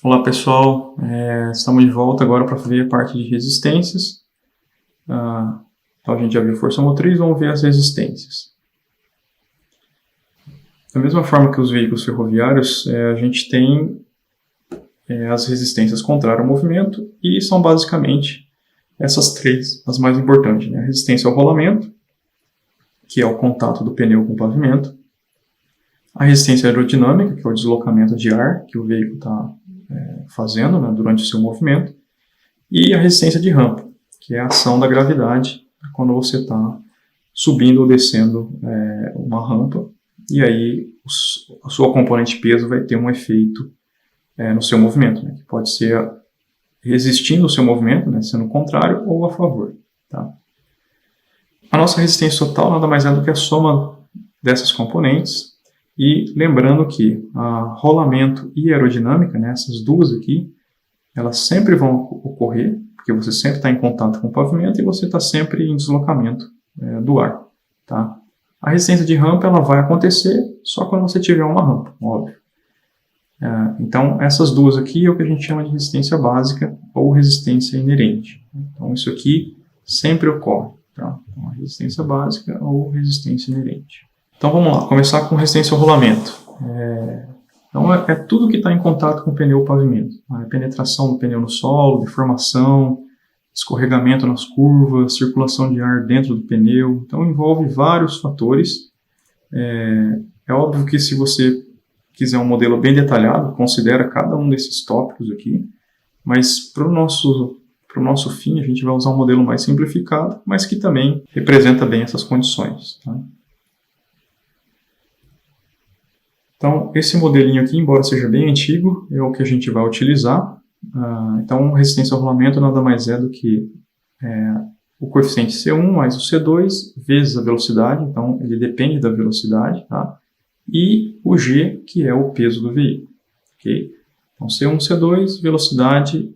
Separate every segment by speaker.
Speaker 1: Olá pessoal, estamos de volta agora para ver a parte de resistências. Então a gente já viu força motriz, vamos ver as resistências. Da mesma forma que os veículos ferroviários, a gente tem as resistências contrárias ao movimento e são basicamente essas três as mais importantes, né? A resistência ao rolamento, que é o contato do pneu com o pavimento. A resistência aerodinâmica, que é o deslocamento de ar que o veículo está fazendo, né, durante o seu movimento. E a resistência de rampa, que é a ação da gravidade quando você está subindo ou descendo uma rampa. E aí a sua componente peso vai ter um efeito no seu movimento, né, que pode ser resistindo ao seu movimento, né, sendo contrário ou a favor. Tá? A nossa resistência total nada mais é do que a soma dessas componentes. E lembrando que a rolamento e aerodinâmica, né, essas duas aqui, elas sempre vão ocorrer, porque você sempre está em contato com o pavimento e você está sempre em deslocamento do ar. Tá? A resistência de rampa ela vai acontecer só quando você tiver uma rampa, óbvio. Então, essas duas aqui é o que a gente chama de resistência básica ou resistência inerente. Então, isso aqui sempre ocorre. Tá? Então, a resistência básica ou resistência inerente. Então vamos lá, começar com resistência ao rolamento. Então é tudo que está em contato com o pneu ou pavimento. A penetração do pneu no solo, deformação, escorregamento nas curvas, circulação de ar dentro do pneu. Então envolve vários fatores. É óbvio que se você quiser um modelo bem detalhado, considera cada um desses tópicos aqui. Mas para o nosso fim, a gente vai usar um modelo mais simplificado, mas que também representa bem essas condições. Tá? Então, esse modelinho aqui, embora seja bem antigo, é o que a gente vai utilizar. Então, resistência ao rolamento nada mais é do que o coeficiente C1 mais o C2 vezes a velocidade, então ele depende da velocidade, tá? E o G, que é o peso do veículo. Okay? Então, C1, C2, velocidade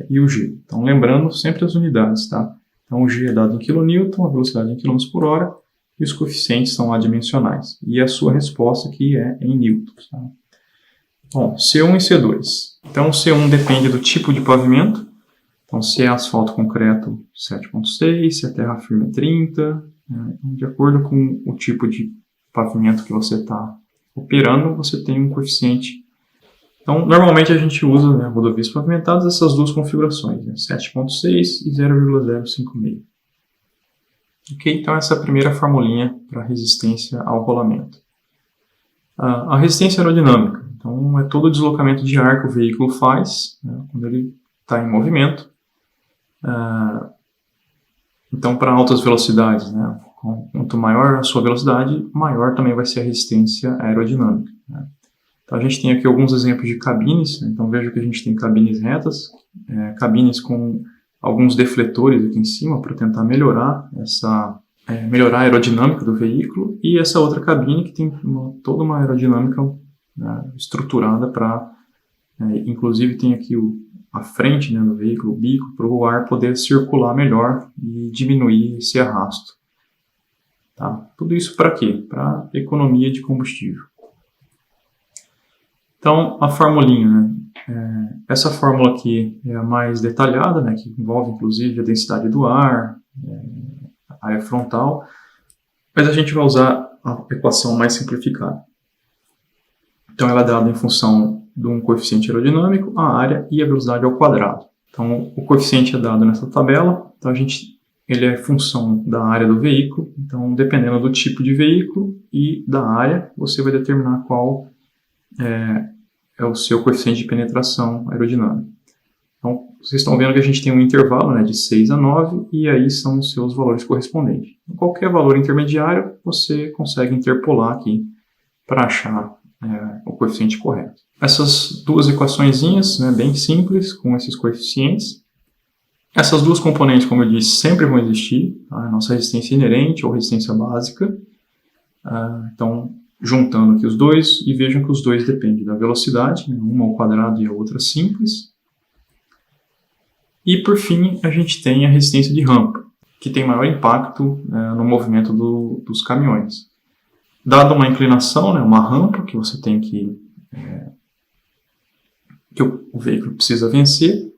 Speaker 1: e o G. Então, lembrando sempre as unidades, tá? Então, o G é dado em kN, a velocidade em km por hora, e os coeficientes são adimensionais. E a sua resposta aqui é em newtons. Tá? Bom, C1 e C2. Então, C1 depende do tipo de pavimento. Então, se é asfalto concreto, 7,6, se é terra firme, 30. De acordo com o tipo de pavimento que você está operando, você tem um coeficiente. Então, normalmente a gente usa, né, rodovias pavimentadas, essas duas configurações, né, 7,6 e 0,056. Ok, então essa é a primeira formulinha para resistência ao rolamento. A resistência aerodinâmica, então é todo o deslocamento de ar que o veículo faz, né, quando ele está em movimento. Então para altas velocidades, né, quanto maior a sua velocidade, maior também vai ser a resistência aerodinâmica. Né. Então a gente tem aqui alguns exemplos de cabines, né, então veja que a gente tem cabines retas, cabines com alguns defletores aqui em cima para tentar melhorar melhorar a aerodinâmica do veículo, e essa outra cabine que tem toda uma aerodinâmica estruturada para, inclusive tem aqui a frente, né, do veículo, o bico, para o ar poder circular melhor e diminuir esse arrasto. Tá? Tudo isso para quê? Para economia de combustível. Então, a formulinha, né? Essa fórmula aqui é a mais detalhada, né, que envolve inclusive a densidade do ar, a área frontal, mas a gente vai usar a equação mais simplificada. Então ela é dada em função de um coeficiente aerodinâmico, a área e a velocidade ao quadrado. Então o coeficiente é dado nessa tabela, então ele é função da área do veículo, então dependendo do tipo de veículo e da área, você vai determinar qual é o seu coeficiente de penetração aerodinâmica. Então, vocês estão vendo que a gente tem um intervalo, né, de 6 a 9, e aí são os seus valores correspondentes. Qualquer valor intermediário, você consegue interpolar aqui para achar o coeficiente correto. Essas duas equaçõezinhas, né, bem simples, com esses coeficientes. Essas duas componentes, como eu disse, sempre vão existir. Tá? A nossa resistência inerente ou resistência básica. Então, juntando aqui os dois, e vejam que os dois dependem da velocidade, né, uma ao quadrado e a outra simples. E, por fim, a gente tem a resistência de rampa, que tem maior impacto no movimento dos caminhões. Dada uma inclinação, né, uma rampa, que você tem que que o veículo precisa vencer.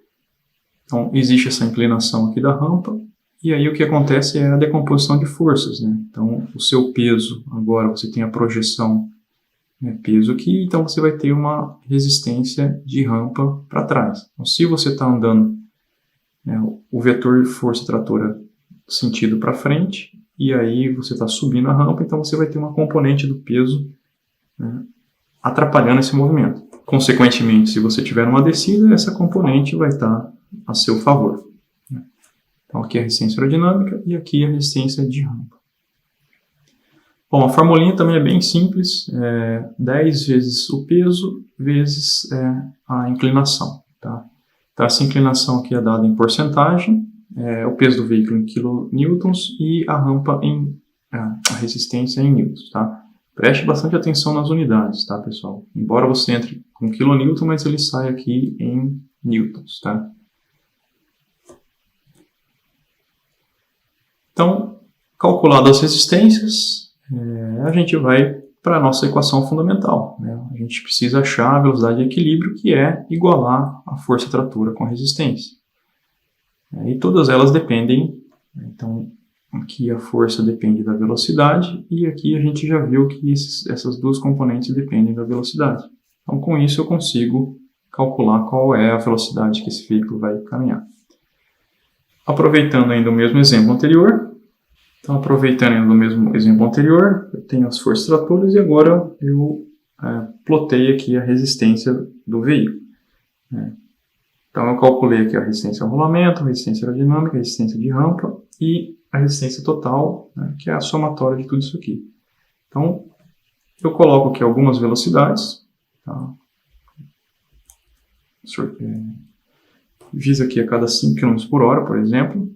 Speaker 1: Então, existe essa inclinação aqui da rampa, e aí o que acontece é a decomposição de forças, né? Então, o seu peso, agora você tem a projeção, né, peso aqui, então você vai ter uma resistência de rampa para trás. Então, se você está andando, né, o vetor de força tratora sentido para frente, e aí você está subindo a rampa, então você vai ter uma componente do peso, né, atrapalhando esse movimento. Consequentemente, se você tiver uma descida, essa componente vai estar a seu favor. Então, aqui é a resistência aerodinâmica e aqui a resistência de rampa. Bom, a formulinha também é bem simples, 10 vezes o peso vezes a inclinação. Tá? Então, essa inclinação aqui é dada em porcentagem, o peso do veículo em kilonewtons e a rampa a resistência em newtons. Tá? Preste bastante atenção nas unidades, tá, pessoal? Embora você entre com kilonewton, mas ele sai aqui em newtons, tá? Então, calculadas as resistências, a gente vai para a nossa equação fundamental, né? A gente precisa achar a velocidade de equilíbrio, que é igualar a força tratora com a resistência. E todas elas dependem, então, aqui a força depende da velocidade, e aqui a gente já viu que essas duas componentes dependem da velocidade. Então, com isso eu consigo calcular qual é a velocidade que esse veículo vai caminhar. Aproveitando ainda o mesmo exemplo anterior, eu tenho as forças tratoras e agora eu plotei aqui a resistência do veículo. Então eu calculei aqui a resistência ao rolamento, a resistência aerodinâmica, a resistência de rampa e a resistência total, né, que é a somatória de tudo isso aqui. Então eu coloco aqui algumas velocidades, tá? Fiz aqui a cada 5 km por hora, por exemplo,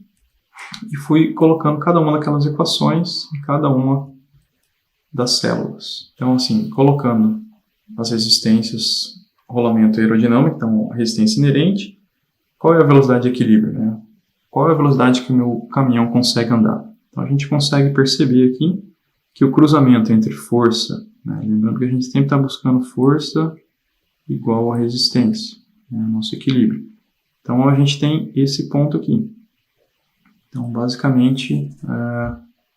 Speaker 1: e fui colocando cada uma daquelas equações em cada uma das células. Então, assim, colocando as resistências, rolamento e aerodinâmica, então a resistência inerente, qual é a velocidade de equilíbrio, né? Qual é a velocidade que o meu caminhão consegue andar? Então, a gente consegue perceber aqui que o cruzamento entre força, né, lembrando que a gente sempre está buscando força igual a resistência, né, nosso equilíbrio. Então, a gente tem esse ponto aqui. Então, basicamente,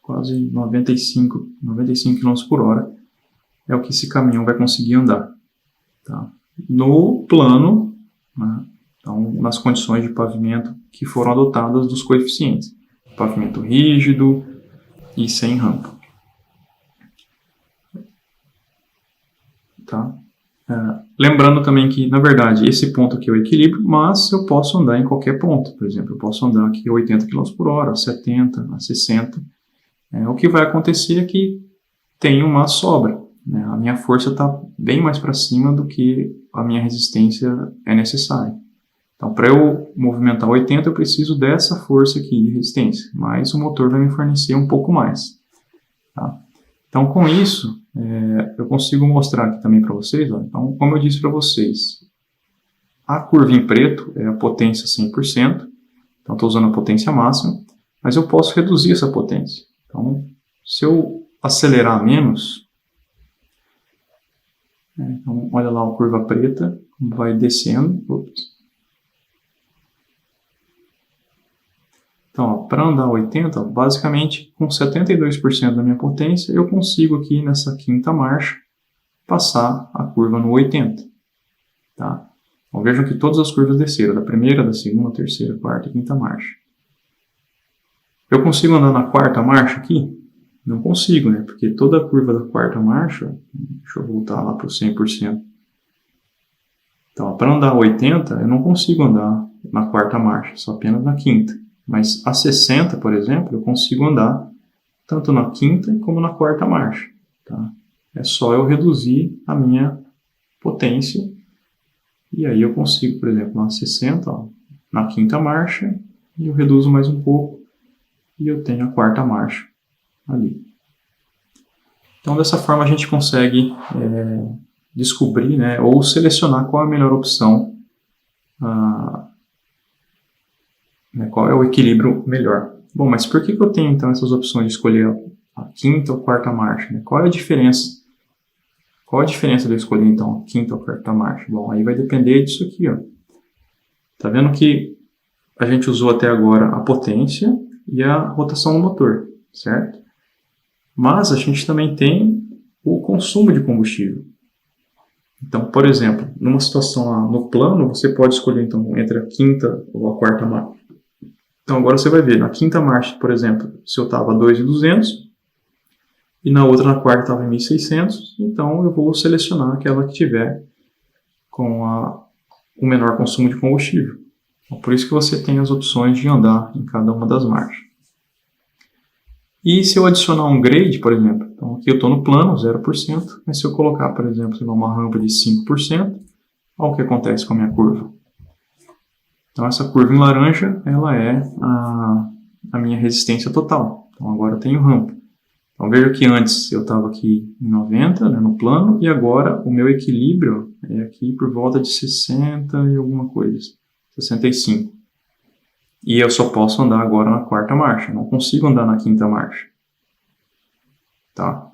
Speaker 1: quase 95 km por hora é o que esse caminhão vai conseguir andar. Tá? No plano, né, então, nas condições de pavimento que foram adotadas dos coeficientes. Pavimento rígido e sem rampa. Tá? Lembrando também que, na verdade, esse ponto aqui é o equilíbrio, mas eu posso andar em qualquer ponto. Por exemplo, eu posso andar aqui a 80 km por hora, a 70, a 60. O que vai acontecer é que tem uma sobra, né? A minha força está bem mais para cima do que a minha resistência é necessária. Então, para eu movimentar 80, eu preciso dessa força aqui de resistência, mas o motor vai me fornecer um pouco mais. Tá? Então, com isso, eu consigo mostrar aqui também para vocês. Ó. Então, como eu disse para vocês, a curva em preto é a potência 100%. Então, estou usando a potência máxima, mas eu posso reduzir essa potência. Então, se eu acelerar menos, então, olha lá a curva preta, vai descendo. Então, para andar 80, basicamente com 72% da minha potência, eu consigo aqui nessa quinta marcha passar a curva no 80. Tá? Então, vejam que todas as curvas desceram, da primeira, da segunda, terceira, quarta e quinta marcha. Eu consigo andar na quarta marcha aqui? Não consigo, né? Porque toda a curva da quarta marcha, deixa eu voltar lá para o 100%. Então, para andar 80, eu não consigo andar na quarta marcha, só apenas na quinta. Mas a 60, por exemplo, eu consigo andar tanto na quinta como na quarta marcha. Tá? É só eu reduzir a minha potência. E aí eu consigo, por exemplo, na 60, ó, na quinta marcha, e eu reduzo mais um pouco, e eu tenho a quarta marcha ali. Então, dessa forma, a gente consegue descobrir, né, ou selecionar qual é a melhor opção, qual é o equilíbrio melhor. Bom, mas por que eu tenho, então, essas opções de escolher a quinta ou quarta marcha? Né? Qual é a diferença? Qual a diferença de eu escolher, então, a quinta ou quarta marcha? Bom, aí vai depender disso aqui, ó. Tá vendo que a gente usou até agora a potência e a rotação do motor, certo? Mas a gente também tem o consumo de combustível. Então, por exemplo, numa situação lá no plano, você pode escolher então entre a quinta ou a quarta marcha. Então agora você vai ver, na quinta marcha, por exemplo, se eu estava a 2.200 e na outra, na quarta, estava em 1.600, então eu vou selecionar aquela que tiver com o menor consumo de combustível. Então, por isso que você tem as opções de andar em cada uma das marchas. E se eu adicionar um grade, por exemplo, então aqui eu estou no plano, 0%, mas se eu colocar, por exemplo, uma rampa de 5%, olha o que acontece com a minha curva. Então essa curva em laranja, ela é a minha resistência total. Então agora eu tenho rampa. Então veja que antes eu estava aqui em 90, né, no plano, e agora o meu equilíbrio é aqui por volta de 60 e alguma coisa, 65. E eu só posso andar agora na quarta marcha, não consigo andar na quinta marcha. Tá?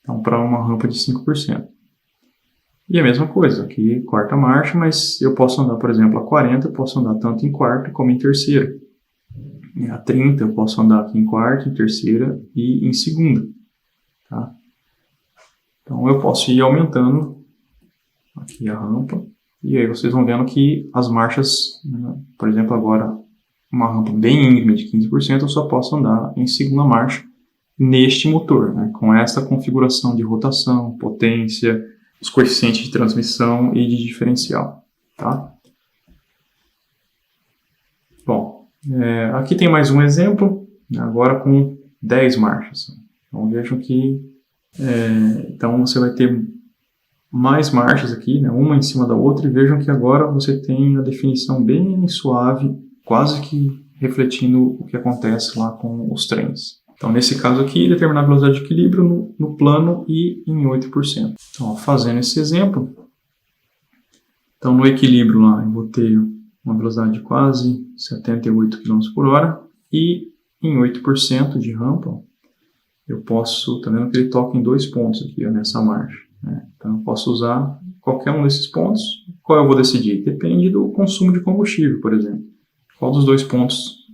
Speaker 1: Então, para uma rampa de 5%. E a mesma coisa, aqui quarta marcha, mas eu posso andar, por exemplo, a 40, eu posso andar tanto em quarta como em terceira. E a 30 eu posso andar aqui em quarta, em terceira e em segunda. Tá? Então, eu posso ir aumentando aqui a rampa. E aí vocês vão vendo que as marchas, né, por exemplo, agora uma rampa bem íngreme de 15%, eu só posso andar em segunda marcha neste motor, né, com esta configuração de rotação, potência, os coeficientes de transmissão e de diferencial. Tá? Bom, aqui tem mais um exemplo, agora com 10 marchas. Então vejam que então você vai ter mais marchas aqui, né, uma em cima da outra, e vejam que agora você tem a definição bem suave, quase que refletindo o que acontece lá com os trens. Então, nesse caso aqui, determinar a velocidade de equilíbrio no plano e em 8%. Então, fazendo esse exemplo, então no equilíbrio lá, eu vou ter uma velocidade de quase 78 km por hora e em 8% de rampa, eu posso, tá vendo que ele toca em 2 pontos aqui, ó, nessa marcha. Né? Então, eu posso usar qualquer um desses pontos. Qual eu vou decidir? Depende do consumo de combustível, por exemplo. Qual dos 2 pontos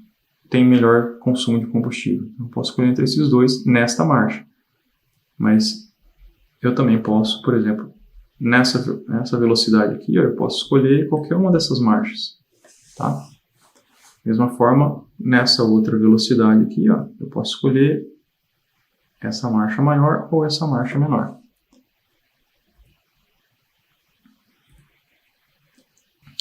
Speaker 1: tem melhor consumo de combustível? Eu posso escolher entre esses dois nesta marcha. Mas eu também posso, por exemplo, nessa velocidade aqui, ó, eu posso escolher qualquer uma dessas marchas. Tá? Mesma forma, nessa outra velocidade aqui, ó, eu posso escolher essa marcha maior ou essa marcha menor.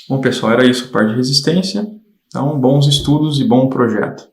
Speaker 1: Bom, pessoal, era isso, parte de resistência. Então, bons estudos e bom projeto.